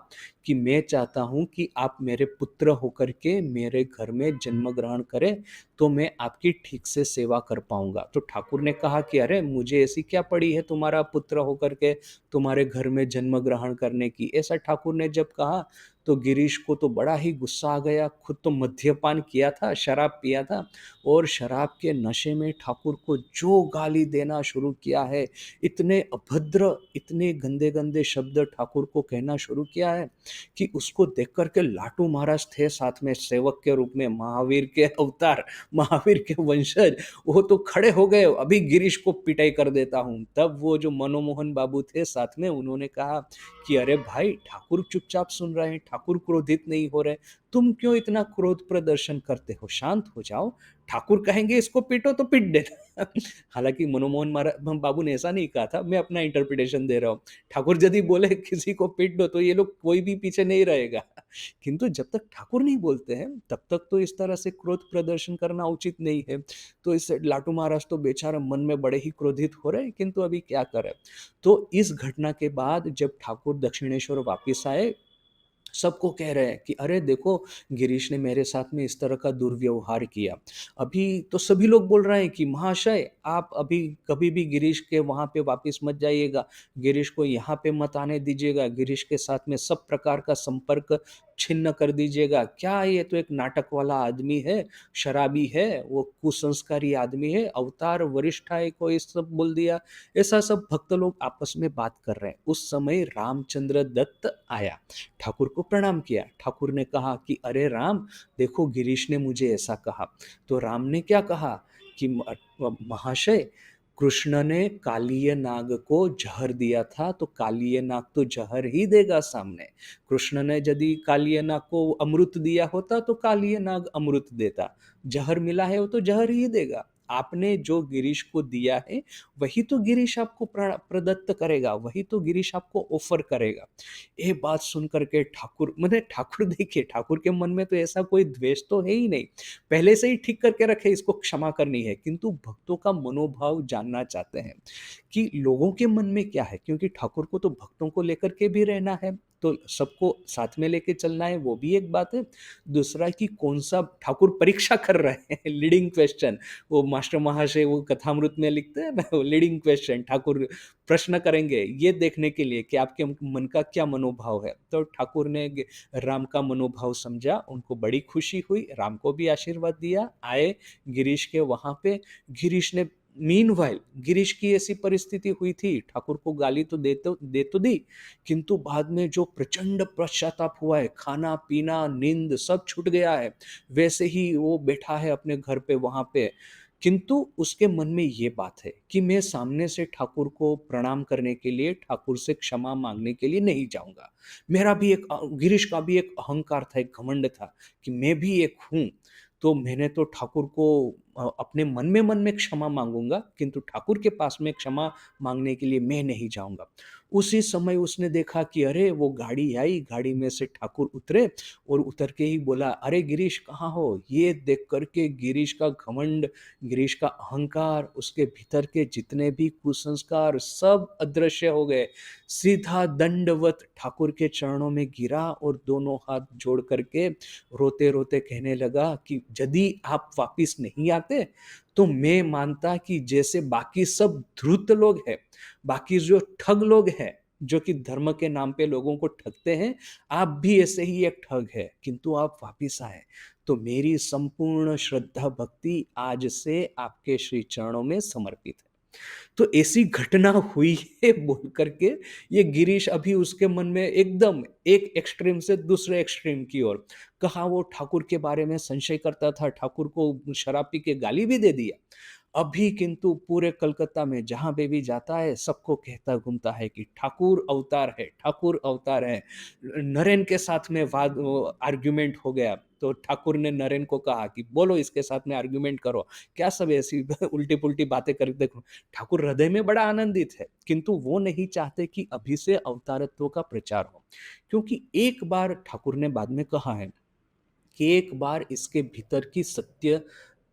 Speaker 1: कि मैं चाहता हूँ कि आप मेरे पुत्र होकर के मेरे घर में जन्म ग्रहण करें, तो मैं आपकी ठीक से सेवा कर पाऊंगा। तो ठाकुर ने कहा कि अरे, मुझे ऐसी क्या पड़ी है तुम्हारा पुत्र होकर के तुम्हारे घर में जन्म ग्रहण करने की। ऐसा ठाकुर ने जब कहा तो गिरीश को तो बड़ा ही गुस्सा आ गया। खुद तो मद्यपान किया था, शराब पिया था, और शराब के नशे में ठाकुर को जो गाली देना शुरू किया है, इतने अभद्र, इतने गंदे गंदे शब्द ठाकुर को कहना शुरू किया है कि उसको देख कर के लाटू महाराज थे साथ में सेवक के रूप में, महावीर के अवतार, महावीर के वंशज, वो तो खड़े हो गए, अभी गिरीश को पिटाई कर देता हूँ। तब वो जो मनोमोहन बाबू थे साथ में, उन्होंने कहा कि अरे भाई, ठाकुर चुपचाप सुन रहे हैं, ठाकुर क्रोधित नहीं हो रहे, तुम क्यों इतना क्रोध प्रदर्शन करते हो, शांत हो जाओ। ठाकुर कहेंगे इसको पीटो तो पीट देना। हालांकि मनोमोहन बाबू ने ऐसा नहीं कहा था, मैं अपना इंटरप्रिटेशन दे रहा हूँ। ठाकुर यदि बोले किसी को पीट दो तो ये लोग कोई भी पीछे नहीं रहेगा। किंतु जब तक ठाकुर नहीं बोलते हैं तब तक तो इस तरह से क्रोध प्रदर्शन करना उचित नहीं है। तो इस लाटू महाराज तो बेचारा मन में बड़े ही क्रोधित हो रहे हैं, किंतु अभी क्या करें। तो इस घटना के बाद जब ठाकुर दक्षिणेश्वर वापिस आए, सबको कह रहे हैं कि अरे देखो, गिरीश ने मेरे साथ में इस तरह का दुर्व्यवहार किया। अभी तो सभी लोग बोल रहे हैं कि महाशय, आप अभी कभी भी गिरीश के वहाँ पे वापस मत जाइएगा, गिरीश को यहाँ पे मत आने दीजिएगा, गिरीश के साथ में सब प्रकार का संपर्क छिन्न कर दीजिएगा। क्या ये तो एक नाटक वाला आदमी है, शराबी है, वो कुसंस्कारी आदमी है, अवतार वरिष्ठ है को ये सब बोल दिया। ऐसा सब भक्त लोग आपस में बात कर रहे हैं। उस समय रामचंद्र दत्त आया, ठाकुर को प्रणाम किया। ठाकुर ने कहा कि अरे राम, देखो गिरीश ने मुझे ऐसा कहा। तो राम ने क्या कहा कि महाशय, कृष्ण ने कालिय नाग को जहर दिया था, तो कालिय नाग तो जहर ही देगा सामने। कृष्ण ने यदि कालिय नाग को अमृत दिया होता तो कालिय नाग अमृत देता। जहर मिला है वो तो जहर ही देगा। आपने जो गिरीश को दिया है वही तो गिरीश आपको प्रदत्त करेगा, वही तो गिरीश आपको ऑफर करेगा। ये बात सुन करके ठाकुर, मैंने ठाकुर देखिए, ठाकुर के मन में तो ऐसा कोई द्वेष तो है ही नहीं, पहले से ही ठीक करके रखे, इसको क्षमा करनी है। किंतु भक्तों का मनोभाव जानना चाहते हैं कि लोगों के मन में क्या है, क्योंकि ठाकुर को तो भक्तों को लेकर के भी रहना है। तो सबको साथ में लेके चलना है, वो भी एक बात है। दूसरा कि कौन-सा ठाकुर परीक्षा कर रहे हैं, लीडिंग क्वेश्चन, वो मास्टर महाशय वो कथामृत में लिखते हैं ना, वो लीडिंग क्वेश्चन ठाकुर प्रश्न करेंगे, ये देखने के लिए कि आपके मन का क्या मनोभाव है। तो ठाकुर ने राम का मनोभाव समझा, उनको बड़ी खुशी हुई, राम को भी आशीर्वाद दिया, आए गिरीश के वहाँ पे। गिरीश ने मीनवाइल, गिरीश की ऐसी परिस्थिति हुई थी, ठाकुर को गाली तो दे तो दी, किंतु बाद में जो प्रचंड पश्चाताप हुआ है, खाना-पीना, नींद सब छूट गया है, वैसे ही वो बैठा है अपने घर पे वहाँ पे। किंतु उसके मन में ये बात है कि मैं सामने से ठाकुर को प्रणाम करने के लिए, ठाकुर से क्षमा माँगने के लिए नहीं जाऊँगा। मेरा भी एक गिरीश का भी एक अहंकार था, एक घमंड था कि मैं भी एक हूँ। तो मैंने तो ठाकुर को अपने मन में क्षमा माँगूँगा, किंतु ठाकुर के पास में क्षमा माँगने के लिए मैं नहीं जाऊँगा। उसी समय उसने देखा कि अरे! वो गाड़ी आई, गाड़ी में से ठाकुर उतरे और उतर के ही बोला, "अरे गिरीश कहाँ हो?" ये देख कर के गिरीश का घमंड, गिरीश का अहंकार, उसके भीतर के जितने भी कुसंस्कार सब अदृश्य हो गए। सीधा दंडवत ठाकुर के चरणों में गिरा और दोनों हाथ जोड़ कर के रोते-रोते कहने लगा कि यदि आप वापिस नहीं आते, तो मैं मानता कि जैसे बाकी सब धूर्त लोग हैं, बाकी जो ठग लोग हैं, जो कि धर्म के नाम पे लोगों को ठगते हैं, आप भी ऐसे ही एक ठग हैं, किंतु आप वापिस आए, तो मेरी संपूर्ण श्रद्धा भक्ति आज से आपके श्री चरणों में समर्पित है। तो ऐसी घटना हुई है बोल कर के ये गिरीश अभी उसके मन में एकदम एक एक्सट्रीम से दूसरे एक्सट्रीम की ओर, कहाँ वो ठाकुर के बारे में संशय करता था, ठाकुर को शराब पी के गाली भी दे दिया। अभी किंतु पूरे कलकत्ता में जहाँ पे भी जाता है, सबको कहता घूमता है कि ठाकुर अवतार है, ठाकुर अवतार है। नरेन के साथ में वाद वो आर्गुमेंट हो गया, तो ठाकुर ने नरेन को कहा कि बोलो इसके साथ में आर्गुमेंट करो, क्या सब ऐसी उल्टी-पुल्टी बातें करते हो? ठाकुर हृदय में बड़ा आनंदित है, किंतु वो नहीं चाहते कि अभी से अवतारत्व का प्रचार हो। क्योंकि एक बार ठाकुर ने बाद में कहा है कि एक बार इसके भीतर की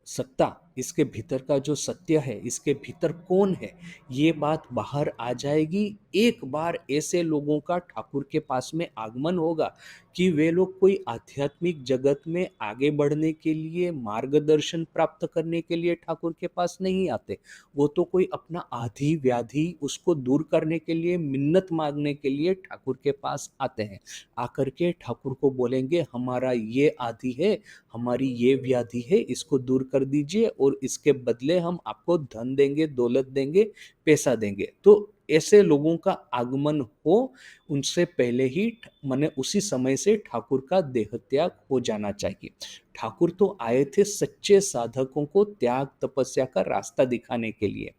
Speaker 1: सत्ता, इसके भीतर का जो सत्य है, इसके भीतर कौन है, ये बात बाहर आ जाएगी। एक बार ऐसे लोगों का ठाकुर के पास में आगमन होगा कि वे लोग कोई आध्यात्मिक जगत में आगे बढ़ने के लिए, मार्गदर्शन प्राप्त करने के लिए ठाकुर के पास नहीं आते। वो तो कोई अपना आधी व्याधि उसको दूर करने के लिए, मिन्नत माँगने के लिए ठाकुर के पास आते हैं। आकर के ठाकुर को बोलेंगे हमारा ये आदि है, हमारी ये व्याधि है, इसको दूर कर दीजिए और इसके बदले हम आपको धन देंगे, दौलत देंगे, पैसा देंगे। तो ऐसे लोगों का आगमन हो, उनसे पहले ही माने उसी समय से ठाकुर का देहत्याग हो जाना चाहिए। ठाकुर तो आए थे सच्चे साधकों को त्याग तपस्या का रास्ता दिखाने के लिए।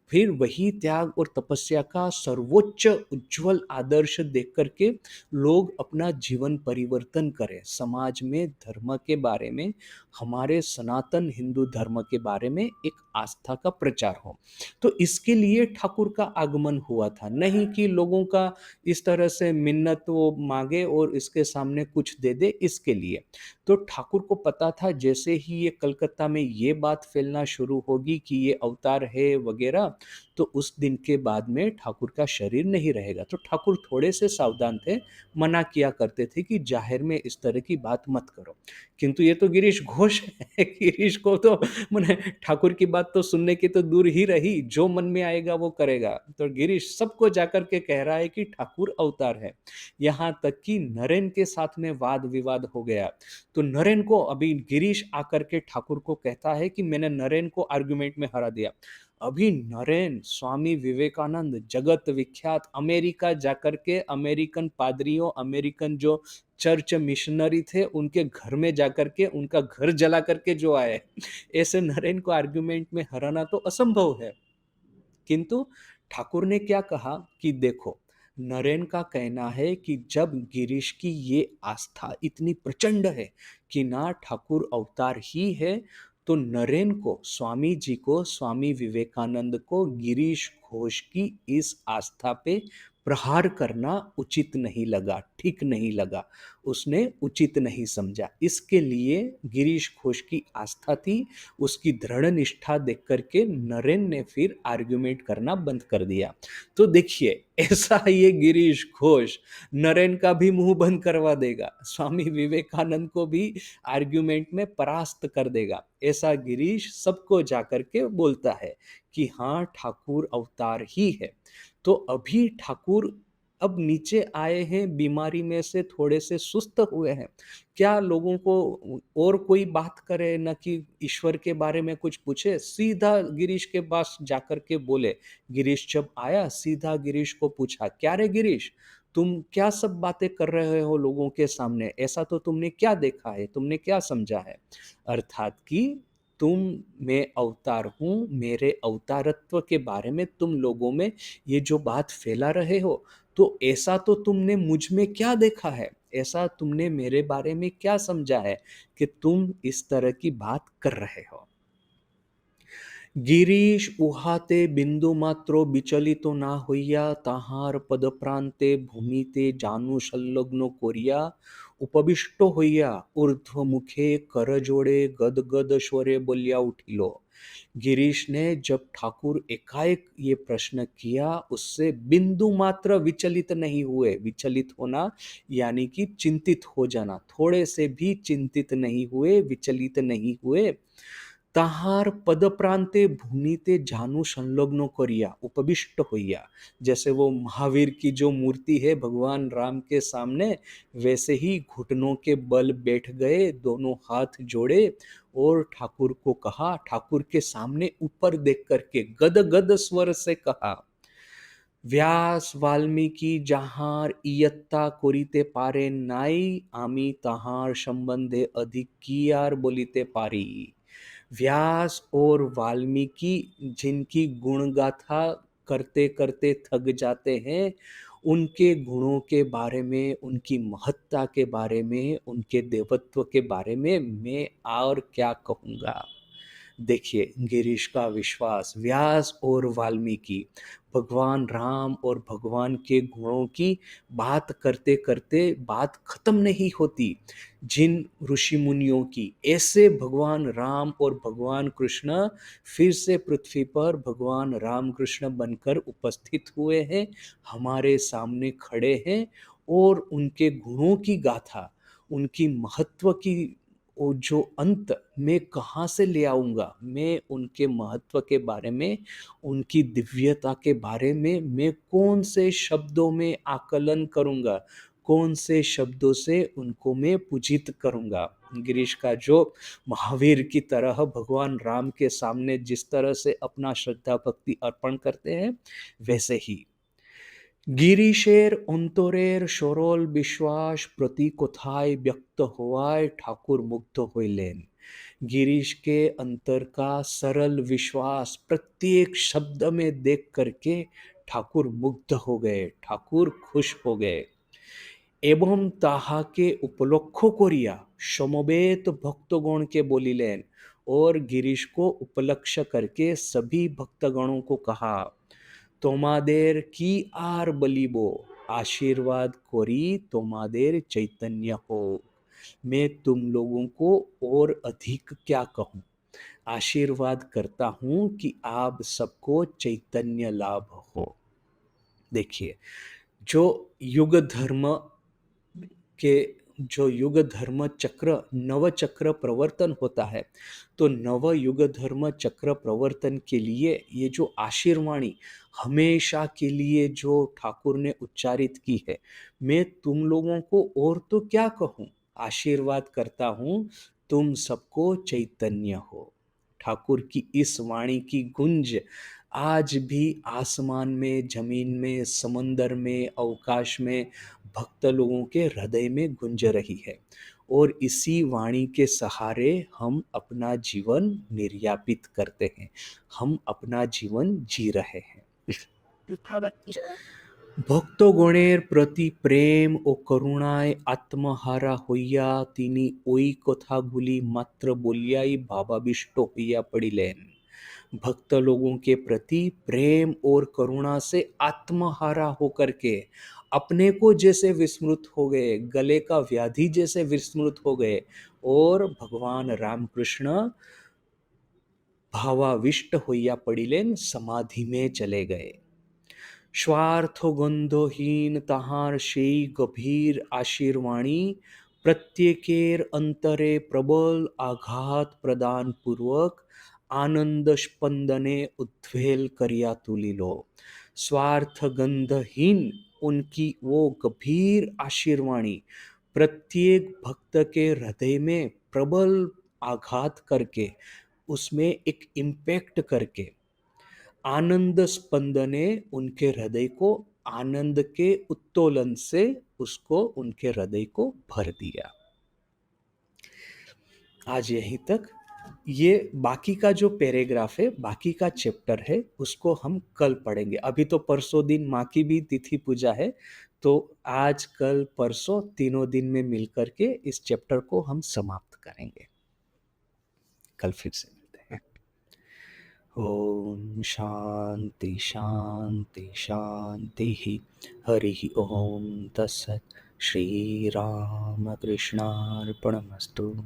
Speaker 1: फिर वही त्याग और तपस्या का सर्वोच्च उज्जवल आदर्श देख कर के लोग अपना जीवन परिवर्तन करें, समाज में धर्म के बारे में, हमारे सनातन हिंदू धर्म के बारे में एक आस्था का प्रचार हो। तो इसके लिए ठाकुर का आगमन हुआ था, नहीं कि लोगों का इस तरह से मिन्नत वो मांगे और इसके सामने कुछ दे दे, इसके लिए। तो ठाकुर को पता था जैसे ही ये कलकत्ता में ये बात फैलना शुरू होगी कि ये अवतार है वगैरह, तो उस दिन के बाद में ठाकुर का शरीर नहीं रहेगा। तो ठाकुर थोड़े से सावधान थे, मना किया करते थे कि जाहिर में इस तरह की बात मत करो। किंतु ये तो गिरीश घोष है, गिरीश को तो माने ठाकुर की बात तो सुनने की तो दूर ही रही, जो मन में आएगा वो करेगा। तो गिरीश सबको जाकर के कह रहा है कि ठाकुर अवतार है। यहाँ तक कि नरेन के साथ में वाद-विवाद हो गया। तो नरेन को अभी गिरीश आकर के ठाकुर को कहता है कि मैंने नरेन को आर्गुमेंट में हरा दिया। अभी नरेन स्वामी विवेकानंद जगत विख्यात अमेरिका जाकर के अमेरिकन पादरियों, अमेरिकन जो चर्च मिशनरी थे, उनके घर में जाकर के उनका घर जला करके जो आए, ऐसे नरेन को आर्गुमेंट में हराना तो असंभव है। किंतु ठाकुर ने क्या कहा कि देखो, नरेन का कहना है कि जब गिरीश की ये आस्था इतनी प्रचंड है कि ना ठाकुर अवतार ही है, तो नरेन को, स्वामी जी को, स्वामी विवेकानंद को गिरीश घोष की इस आस्था पे प्रहार करना उचित नहीं लगा, ठीक नहीं लगा, उसने उचित नहीं समझा। इसके लिए गिरीश घोष की आस्था थी, उसकी दृढ़ निष्ठा देख करके नरेन ने फिर आर्ग्यूमेंट करना बंद कर दिया। तो देखिए, ऐसा ये गिरीश घोष नरेन का भी मुंह बंद करवा देगा, स्वामी विवेकानंद को भी आर्ग्यूमेंट में परास्त कर देगा। ऐसा गिरीश सबको जाकर के बोलता है कि हाँ, ठाकुर अवतार ही है। तो अभी ठाकुर अब नीचे आए हैं, बीमारी में से थोड़े से सुस्त हुए हैं। क्या लोगों को और कोई बात करे, न कि ईश्वर के बारे में कुछ पूछे? सीधा गिरीश के पास जाकर के बोले। गिरीश जब आया, सीधा गिरीश को पूछा, क्या रे गिरीश, तुम क्या सब बातें कर रहे हो लोगों के सामने? ऐसा तो तुमने क्या देखा है, तुमने क्या समझा है? अर्थात कि तुम, मैं अवतार हूँ, मेरे अवतारत्व के बारे में तुम लोगों में ये जो बात फैला रहे हो, तो ऐसा तो तुमने मुझ में क्या देखा है, ऐसा तुमने मेरे बारे में क्या समझा है कि तुम इस तरह की बात कर रहे हो? गिरीश उहाते बिंदु मात्रो विचलितो ना होइया, ताहार पद प्रांते भूमिते जानू संलग्न कोरिया, उपविष्टो होइया ऊर्ध्व मुखे कर जोड़े गद गद स्वरे बोलिया उठिलो। गिरीश ने जब ठाकुर एकाएक ये प्रश्न किया, उससे बिंदु मात्र विचलित नहीं हुए। विचलित होना यानी कि चिंतित हो जाना, थोड़े से भी चिंतित नहीं हुए, विचलित नहीं हुए। ताहार पद प्रांते भूमिते जानू संलग्न करिया, उपविष्ट होइया। जैसे वो महावीर की जो मूर्ति है भगवान राम के सामने, वैसे ही घुटनों के बल बैठ गए, दोनों हाथ जोड़े और ठाकुर को कहा, ठाकुर के सामने ऊपर देख करके गद गद स्वर से कहा, व्यास वाल्मीकि যাহার ইয়ত্তা করিতে পারেন নাই, আমি তাহার সম্বন্ধে अधिक কি আর বলিতে পারি। व्यास और वाल्मीकि जिनकी गुण गाथा करते करते थक जाते हैं, उनके गुणों के बारे में, उनकी महत्ता के बारे में, उनके देवत्व के बारे में मैं और क्या कहूँगा। देखिए, गिरीश का विश्वास, व्यास और वाल्मीकि भगवान राम और भगवान के गुणों की बात करते करते बात खत्म नहीं होती। जिन ऋषि मुनियों की, ऐसे भगवान राम और भगवान कृष्ण फिर से पृथ्वी पर भगवान राम कृष्ण बनकर उपस्थित हुए हैं, हमारे सामने खड़े हैं, और उनके गुणों की गाथा, उनकी महत्व की वो जो अंत मैं कहाँ से ले आऊँगा? मैं उनके महत्व के बारे में, उनकी दिव्यता के बारे में मैं कौन से शब्दों में आकलन करूँगा? कौन से शब्दों से उनको मैं पूजित करूँगा? गिरीश का जो महावीर की तरह भगवान राम के सामने जिस तरह से अपना श्रद्धा भक्ति अर्पण करते हैं, वैसे ही গিরিশের অন্তরের সরল বিশ্বাস प्रति কোথায় व्यक्त হওয়ায় ठाकुर मुग्ध হইলেন। गिरीश के अंतर का सरल विश्वास प्रत्येक शब्द में देख करके ठाकुर मुग्ध हो गए, ठाकुर खुश हो गए। এবং তাহাকে উপলক্ষ করিয়া সমবেত ভক্তगण के बोलिलेन, और गिरीश को उपलक्ष्य करके सभी भक्तगणों को कहा, তোমাদের কি আর বলিব, आशीर्वाद कोरी তোমাদের चैतन्य हो। मैं तुम लोगों को और अधिक क्या कहूँ, आशीर्वाद करता हूँ कि आप सबको चैतन्य लाभ हो। देखिए, जो युग धर्म के जो युग धर्म चक्र, नव चक्र प्रवर्तन होता है, तो नव युग धर्म चक्र प्रवर्तन के लिए ये जो आशीर्वाणी हमेशा के लिए जो ठाकुर ने उच्चारित की है, मैं तुम लोगों को और तो क्या कहूँ, आशीर्वाद करता हूँ तुम सबको चैतन्य हो। ठाकुर की इस वाणी की गुंज आज भी आसमान में, जमीन में, समंदर में, अवकाश में भक्त लोगों के हृदय में गूंज रही है, और इसी वाणी के सहारे हम अपना जीवन निर्यापित करते हैं, हम अपना जीवन जी रहे हैं। ভক্তগণের প্রতি প্রেম ও করুণায় আত্মহারা হইয়া তিনি ওই কথাগুলি মাত্র বলিয়াই ভাবাবিষ্ট হইয়া পড়িলেন। भक्त लोगों के प्रति प्रेम और करुणा से आत्महारा होकर के अपने को जैसे विस्मृत हो गए, गले का व्याधि जैसे विस्मृत हो गए और भगवान रामकृष्ण भावाविष्ट होइया पड़िलेन समाधि में चले गए। स्वार्थ गंधहीन तहार সেই गभीर आशीर्वाणी प्रत्येकेर अंतरे प्रबल आघात प्रदान पूर्वक आनंद स्पंदने उद्वेल करिया तुलिलो। स्वार्थ गंधहीन उनकी वो गंभीर आशीर्वाणी प्रत्येक भक्त के हृदय में प्रबल आघात करके उसमें एक इम्पैक्ट करके आनंद स्पंदने उनके हृदय को आनंद के उत्तोलन से उसको उनके हृदय को भर दिया। आज यहीं तक। ये बाकी का जो पैराग्राफ है, बाकी का चैप्टर है, उसको हम कल पढ़ेंगे। अभी तो परसों दिन माँ की भी तिथि पूजा है, तो आज कल परसों तीनों दिन में मिलकर के इस चैप्टर को हम समाप्त करेंगे। कल फिर से मिलते हैं। ओम शांति शांति शांति। हरि ओम तत्सत्। श्री राम कृष्णार्पणमस्तु।